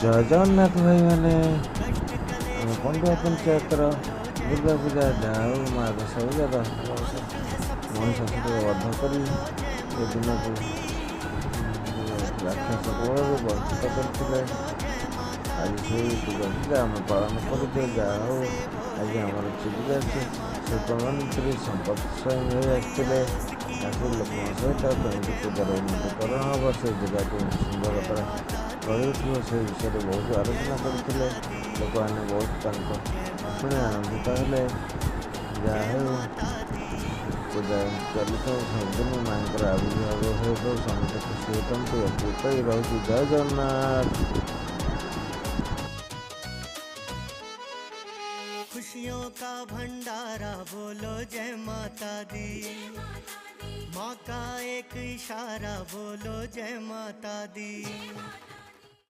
जय जगन्नाथ भाई मैंने पंडुआ पंचायतर दुर्गा पूजा जाऊ माँ दशहरा मनीष बध कर दिन को राक्षस बलू वंचित करते आज से दुर्गा पूजा आम पालन करुचे जाऊ आज आम जीविका शिल्प मंत्री संपद स्वयं आसते लोक सहित कमी पूजार उन्नतीकरण हम से जगह को सुंदरता गढ़ से विषय बहुत आलोचना करते लोक मैंने बहुत शुणी आनंदित हेले जहाँ पूजा चलता सबदिन माँ आविर्भाव हो समस्त खुशी होती अद्भुत रही। जय जगन्नाथ। खुशियों का भंडारा बोलो जय माता दी, माँ का एक इशारा बोलो जय माता दी।